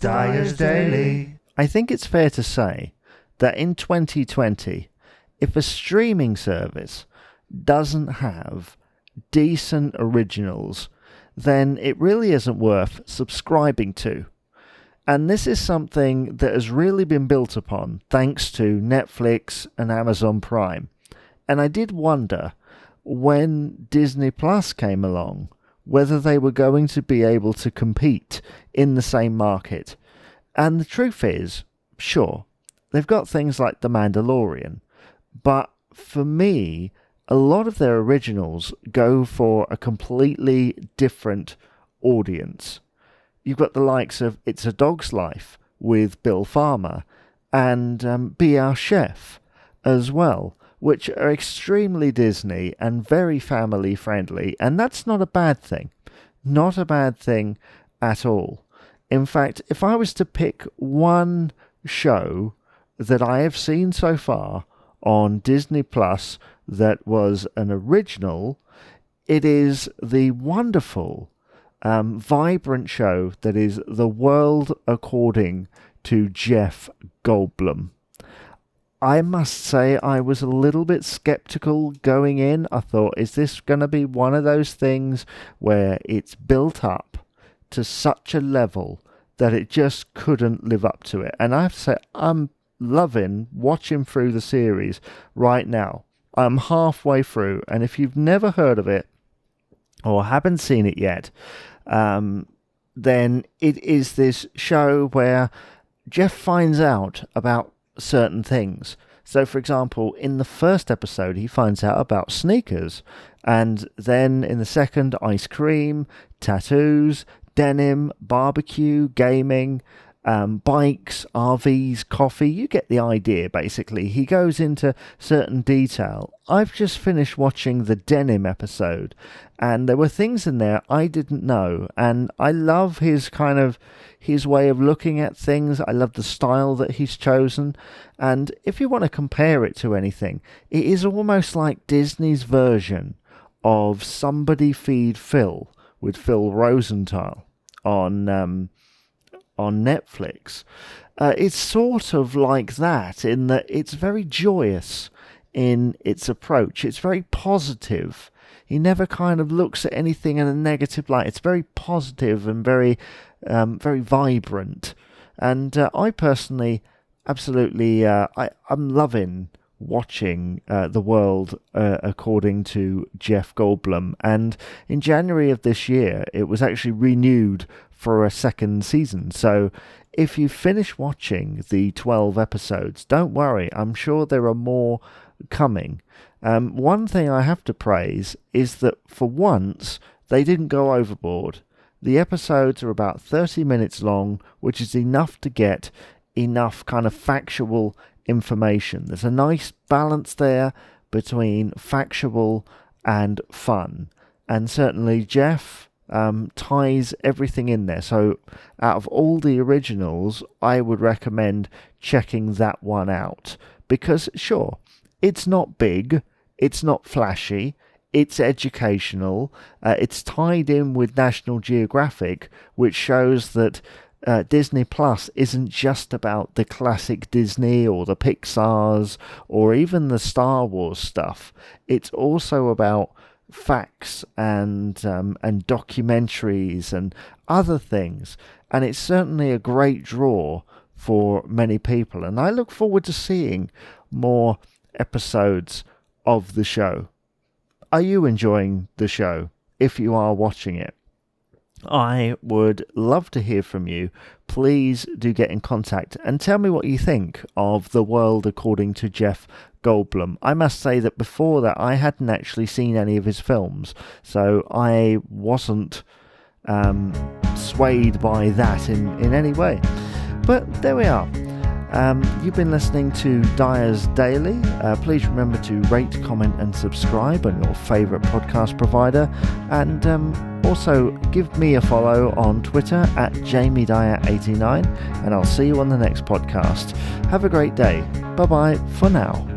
Dyer's Daily. I think it's fair to say that in 2020, if a streaming service doesn't have decent originals, then it really isn't worth subscribing to. And this is something that has really been built upon thanks to Netflix and Amazon Prime. And I did wonder, when Disney Plus came along, whether they were going to be able to compete in the same market. And the truth is, sure, they've got things like The Mandalorian, but for me, a lot of their originals go for a completely different audience. You've got the likes of It's a Dog's Life with Bill Farmer and Be Our Chef as well, which are extremely Disney and very family friendly, and that's not a bad thing. Not a bad thing at all. In fact, if I was to pick one show that I have seen so far on Disney Plus that was an original, it is the wonderful, vibrant show that is The World According to Jeff Goldblum. I must say I was a little bit skeptical going in. I thought, is this going to be one of those things where it's built up to such a level that it just couldn't live up to it? And I have to say, I'm loving watching through the series right now. I'm halfway through, and if you've never heard of it or haven't seen it yet, then it is this show where Jeff finds out about certain things. So, for example, in the first episode, he finds out about sneakers, and then in the second, ice cream, tattoos, denim, barbecue, gaming, bikes, RVs, coffee. You get the idea, basically. He goes into certain detail. I've just finished watching the denim episode, and there were things in there I didn't know, and I love his way of looking at things. I love the style that he's chosen, and if you want to compare it to anything, it is almost like Disney's version of Somebody Feed Phil with Phil Rosenthal on Netflix. It's sort of like that in that it's very joyous in its approach. It's very positive. He never kind of looks at anything in a negative light. It's very positive and very vibrant. And I personally, absolutely, I'm loving watching The World According to Jeff Goldblum. And in January of this year, it was actually renewed for a second season. So if you finish watching the 12 episodes, don't worry, I'm sure there are more coming. One thing I have to praise is that for once they didn't go overboard. The episodes are about 30 minutes long, which is enough to get enough kind of factual information. There's a nice balance there between factual and fun, and certainly Jeff ties everything in there. So out of all the originals, I would recommend checking that one out, because sure, it's not big, it's not flashy, it's educational, it's tied in with National Geographic, which shows that Disney Plus isn't just about the classic Disney or the Pixars or even the Star Wars stuff. It's also about facts and documentaries and other things, and it's certainly a great draw for many people, and I look forward to seeing more episodes of the show. Are you enjoying the show? If you are watching it, I would love to hear from you. Please do get in contact and tell me what you think of The World According to Jeff Goldblum. I must say that before that I hadn't actually seen any of his films, so I wasn't swayed by that in any way. But there we are. You've been listening to Dyer's Daily. Please remember to rate, comment and subscribe on your favourite podcast provider, and also give me a follow on Twitter at JamieDyer89, and I'll see you on the next podcast. Have a great day. Bye bye for now.